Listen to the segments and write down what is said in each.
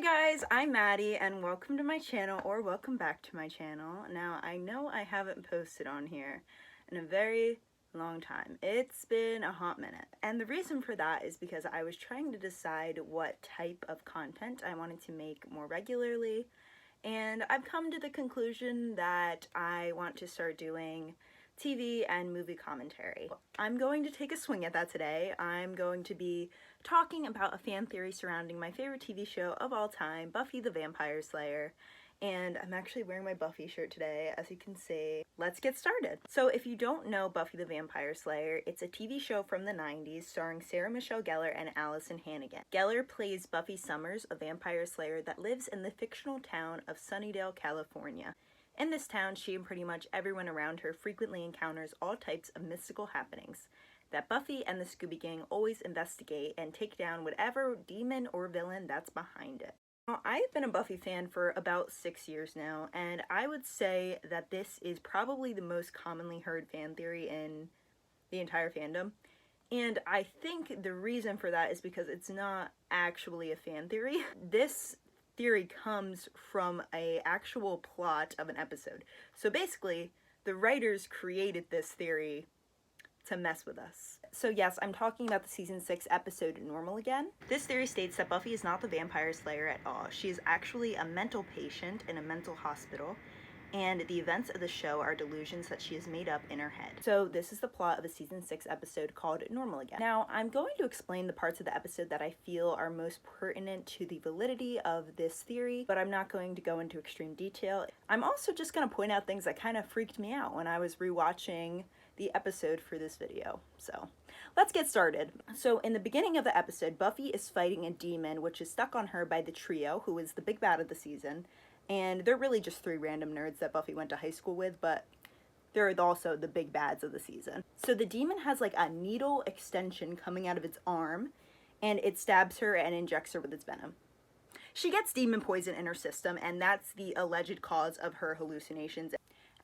guys, I'm Maddie and welcome to my channel, or welcome back to my channel. Now, I know I haven't posted on here in a very long time. It's been a hot minute. And the reason for that is because I was trying to decide what type of content I wanted to make more regularly. And I've come to the conclusion that I want to start doing TV and movie commentary. I'm going to take a swing at that today. I'm going to be talking about a fan theory surrounding my favorite TV show of all time, Buffy the Vampire Slayer. And I'm actually wearing my Buffy shirt today, as you can see. Let's get started. So if you don't know Buffy the Vampire Slayer, it's a TV show from the 90s starring Sarah Michelle Gellar and Allison Hannigan. Gellar plays Buffy Summers, a vampire slayer that lives in the fictional town of Sunnydale, California. In this town, she and pretty much everyone around her frequently encounters all types of mystical happenings that Buffy and the Scooby Gang always investigate and take down whatever demon or villain that's behind it. Now, I've been a Buffy fan for about 6 years now, and I would say that this is probably the most commonly heard fan theory in the entire fandom. And I think the reason for that is because it's not actually a fan theory. This theory comes from an actual plot of an episode. So basically, the writers created this theory to mess with us. So yes, I'm talking about the season 6 episode Normal Again. This theory states that Buffy is not the vampire slayer at all. She is actually a mental patient in a mental hospital, and the events of the show are delusions that she has made up in her head. So this is the plot of a season 6 episode called Normal Again. Now, I'm going to explain the parts of the episode that I feel are most pertinent to the validity of this theory, but I'm not going to go into extreme detail. I'm also just going to point out things that kind of freaked me out when I was rewatching the episode for this video. So let's get started. So in the beginning of the episode, Buffy is fighting a demon which is stuck on her by the trio, who is the big bad of the season. And they're really just 3 random nerds that Buffy went to high school with, but they're also the big bads of the season. So the demon has like a needle extension coming out of its arm, and it stabs her and injects her with its venom. She gets demon poison in her system, and that's the alleged cause of her hallucinations.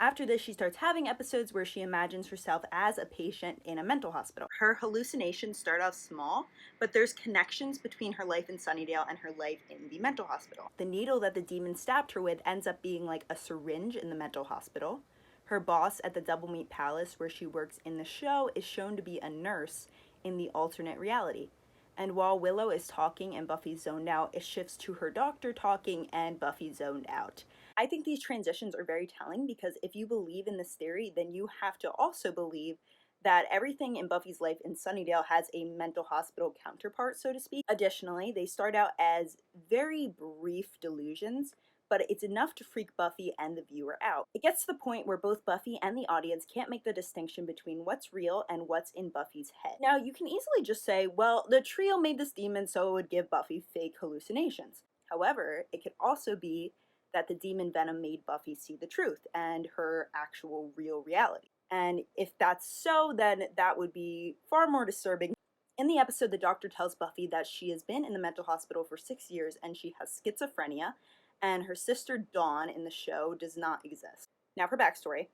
After this, she starts having episodes where she imagines herself as a patient in a mental hospital. Her hallucinations start off small, but there's connections between her life in Sunnydale and her life in the mental hospital. The needle that the demon stabbed her with ends up being like a syringe in the mental hospital. Her boss at the Double Meat Palace, where she works in the show, is shown to be a nurse in the alternate reality. And while Willow is talking and Buffy's zoned out, it shifts to her doctor talking and Buffy's zoned out. I think these transitions are very telling because if you believe in this theory, then you have to also believe that everything in Buffy's life in Sunnydale has a mental hospital counterpart, so to speak. Additionally, they start out as very brief delusions, but it's enough to freak Buffy and the viewer out. It gets to the point where both Buffy and the audience can't make the distinction between what's real and what's in Buffy's head. Now, you can easily just say, well, the trio made this demon so it would give Buffy fake hallucinations. However, it could also be that the demon venom made Buffy see the truth and her actual real reality. And if that's so, then that would be far more disturbing. In the episode, the doctor tells Buffy that she has been in the mental hospital for 6 years and she has schizophrenia, and her sister Dawn in the show does not exist. Now for backstory.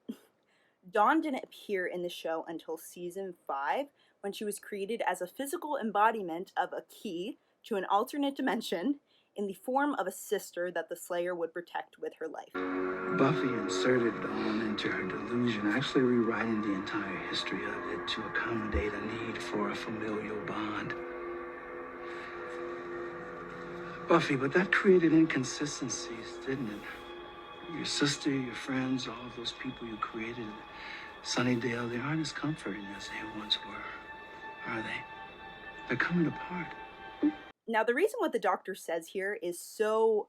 Dawn didn't appear in the show until season 5, when she was created as a physical embodiment of a key to an alternate dimension in the form of a sister that the Slayer would protect with her life. Buffy inserted Dawn into her delusion, actually rewriting the entire history of it to accommodate a need for a familial bond. Buffy, but that created inconsistencies, didn't it? Your sister, your friends, all of those people you created in Sunnydale, they aren't as comforting as they once were, are they? They're coming apart. Now, the reason what the doctor says here is so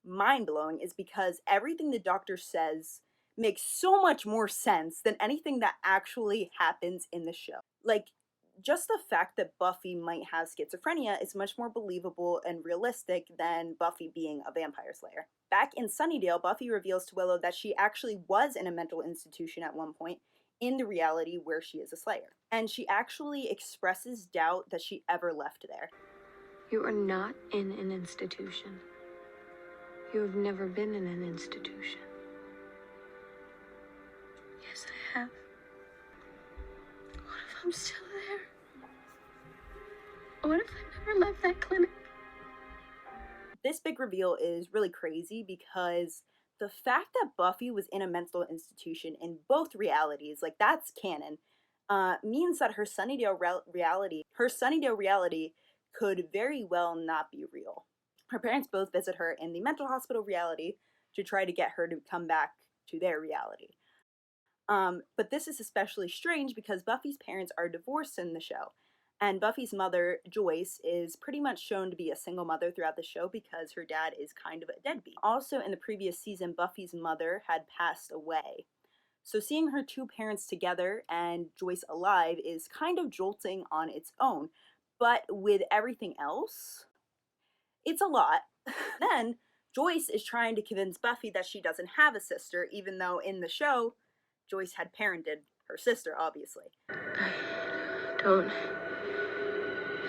mind-blowing is because everything the doctor says makes so much more sense than anything that actually happens in the show. Like, just the fact that Buffy might have schizophrenia is much more believable and realistic than Buffy being a vampire slayer. Back in Sunnydale, Buffy reveals to Willow that she actually was in a mental institution at one point in the reality where she is a slayer. And she actually expresses doubt that she ever left there. You are not in an institution. You have never been in an institution. Yes, I have. What if I'm still there? What if I never left that clinic? This big reveal is really crazy because the fact that Buffy was in a mental institution in both realities, like that's canon, means that her Sunnydale reality could very well not be real. Her parents both visit her in the mental hospital reality to try to get her to come back to their reality. But this is especially strange because Buffy's parents are divorced in the show. And Buffy's mother, Joyce, is pretty much shown to be a single mother throughout the show because her dad is kind of a deadbeat. Also, in the previous season, Buffy's mother had passed away. So seeing her two parents together and Joyce alive is kind of jolting on its own. But with everything else, it's a lot. Then, Joyce is trying to convince Buffy that she doesn't have a sister, even though in the show, Joyce had parented her sister, obviously. I don't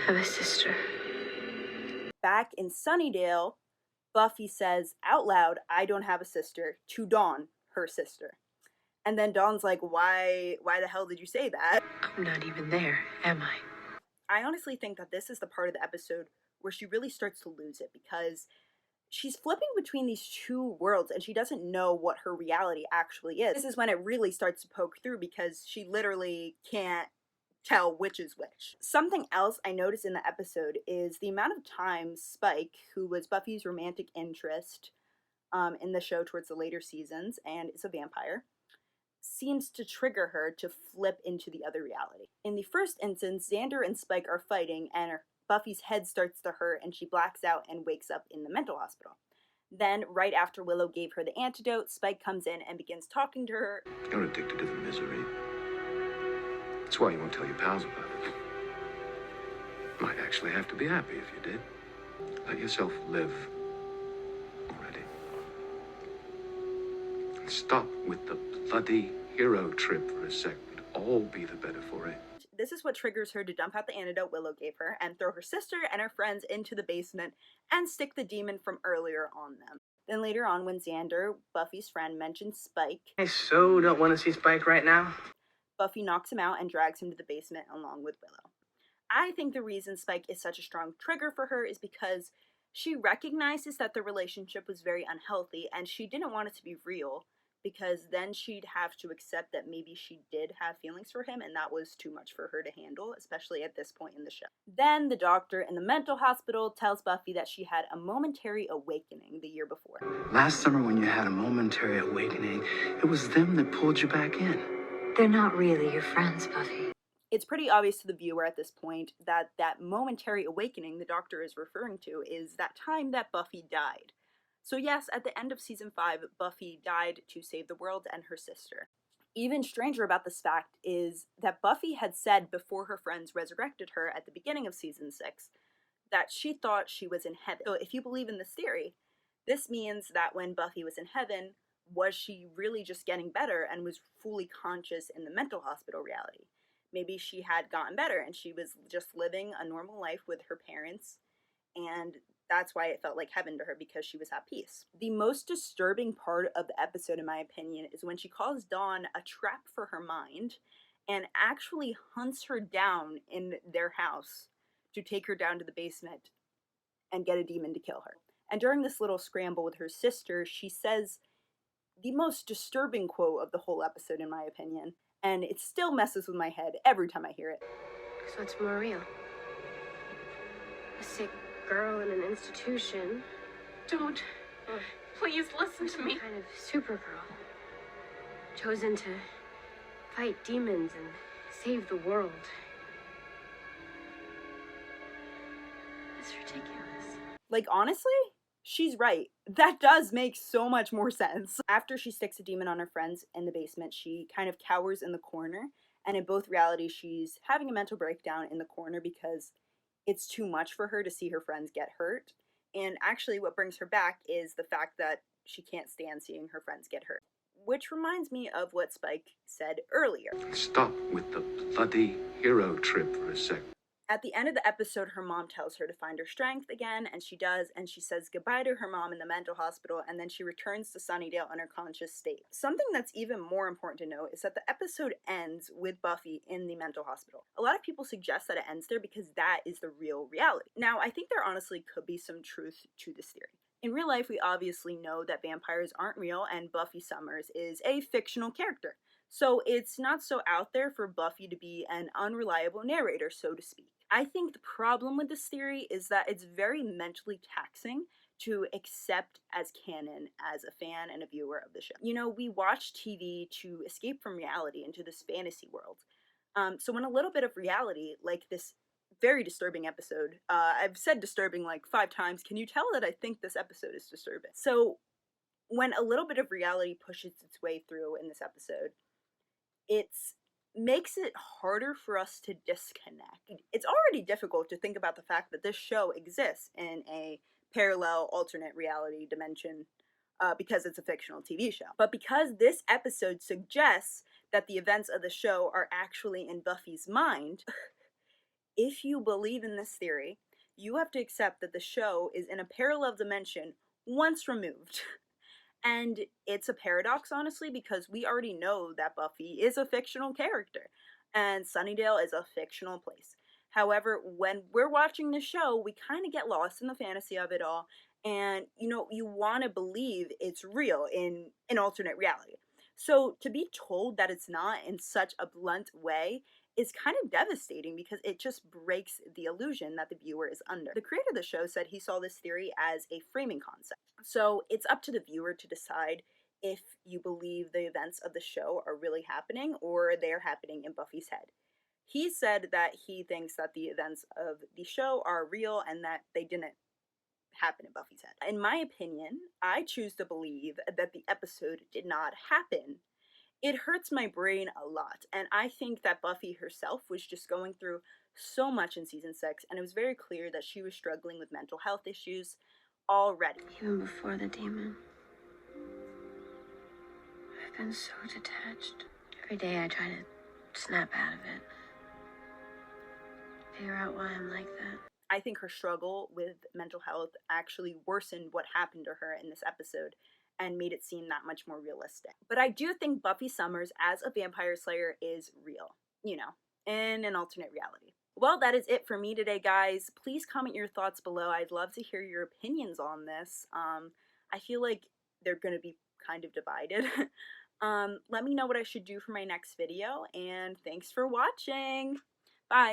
have a sister. Back in Sunnydale, Buffy says out loud, "I don't have a sister," to Dawn, her sister. And then Dawn's like, why the hell did you say that? I'm not even there, am I? I honestly think that this is the part of the episode where she really starts to lose it because she's flipping between these two worlds and she doesn't know what her reality actually is. This is when it really starts to poke through because she literally can't tell which is which. Something else I noticed in the episode is the amount of times Spike, who was Buffy's romantic interest in the show towards the later seasons and is a vampire, seems to trigger her to flip into the other reality. In the first instance, Xander and Spike are fighting and Buffy's head starts to hurt and she blacks out and wakes up in the mental hospital. Then, right after Willow gave her the antidote, Spike comes in and begins talking to her. You're addicted to the misery. That's why you won't tell your pals about it. Might actually have to be happy if you did. Let yourself live already. And stop with the bloody hero trip for a sec. We'd all be the better for it. This is what triggers her to dump out the antidote Willow gave her and throw her sister and her friends into the basement and stick the demon from earlier on them. Then later on, when Xander, Buffy's friend, mentions Spike, I so don't want to see Spike right now. Buffy knocks him out and drags him to the basement along with Willow. I think the reason Spike is such a strong trigger for her is because she recognizes that the relationship was very unhealthy and she didn't want it to be real, because then she'd have to accept that maybe she did have feelings for him and that was too much for her to handle, especially at this point in the show. Then the doctor in the mental hospital tells Buffy that she had a momentary awakening the year before. Last summer when you had a momentary awakening, it was them that pulled you back in. They're not really your friends, Buffy. It's pretty obvious to the viewer at this point that that momentary awakening the doctor is referring to is that time that Buffy died. So yes, at the end of season 5, Buffy died to save the world and her sister. Even stranger about this fact is that Buffy had said before her friends resurrected her at the beginning of season 6 that she thought she was in heaven. So if you believe in this theory, this means that when Buffy was in heaven, was she really just getting better and was fully conscious in the mental hospital reality? Maybe she had gotten better and she was just living a normal life with her parents, and that's why it felt like heaven to her, because she was at peace. The most disturbing part of the episode, in my opinion, is when she calls Dawn a trap for her mind and actually hunts her down in their house to take her down to the basement and get a demon to kill her. And during this little scramble with her sister, she says the most disturbing quote of the whole episode, in my opinion, and it still messes with my head every time I hear it. So it's more real. A sick girl in an institution. Don't. Please listen to me. Some kind of Supergirl. Chosen to fight demons and save the world. That's ridiculous. Like, honestly, she's right. That does make so much more sense. After she sticks a demon on her friends in the basement, she kind of cowers in the corner. And in both realities, she's having a mental breakdown in the corner because it's too much for her to see her friends get hurt. And actually what brings her back is the fact that she can't stand seeing her friends get hurt. Which reminds me of what Spike said earlier. Stop with the bloody hero trip for a sec. At the end of the episode, her mom tells her to find her strength again, and she does, and she says goodbye to her mom in the mental hospital, and then she returns to Sunnydale in her conscious state. Something that's even more important to note is that the episode ends with Buffy in the mental hospital. A lot of people suggest that it ends there because that is the real reality. Now, I think there honestly could be some truth to this theory. In real life, we obviously know that vampires aren't real, and Buffy Summers is a fictional character. So it's not so out there for Buffy to be an unreliable narrator, so to speak. I think the problem with this theory is that it's very mentally taxing to accept as canon as a fan and a viewer of the show. You know, we watch TV to escape from reality into this fantasy world. So when a little bit of reality, like this very disturbing episode, I've said disturbing like 5 times, can you tell that I think this episode is disturbing? So when a little bit of reality pushes its way through in this episode, it makes it harder for us to disconnect. It's already difficult to think about the fact that this show exists in a parallel alternate reality dimension because it's a fictional TV show. But because this episode suggests that the events of the show are actually in Buffy's mind, if you believe in this theory, you have to accept that the show is in a parallel dimension once removed. And it's a paradox, honestly, because we already know that Buffy is a fictional character and Sunnydale is a fictional place. However, when we're watching the show, we kind of get lost in the fantasy of it all, and you want to believe it's real in an alternate reality. So to be told that it's not in such a blunt way is kind of devastating because it just breaks the illusion that the viewer is under. The creator of the show said he saw this theory as a framing concept. So it's up to the viewer to decide if you believe the events of the show are really happening or they're happening in Buffy's head. He said that he thinks that the events of the show are real and that they didn't happen in Buffy's head. In my opinion, I choose to believe that the episode did not happen. It hurts my brain a lot, and I think that Buffy herself was just going through so much in season 6, and it was very clear that she was struggling with mental health issues already. Even before the demon, I've been so detached. Every day I try to snap out of it. Figure out why I'm like that. I think her struggle with mental health actually worsened what happened to her in this episode and made it seem that much more realistic. But I do think Buffy Summers as a vampire slayer is real, in an alternate reality. Well, that is it for me today, guys. Please comment your thoughts below. I'd love to hear your opinions on this. I feel like they're going to be kind of divided. Let me know what I should do for my next video, and thanks for watching. Bye.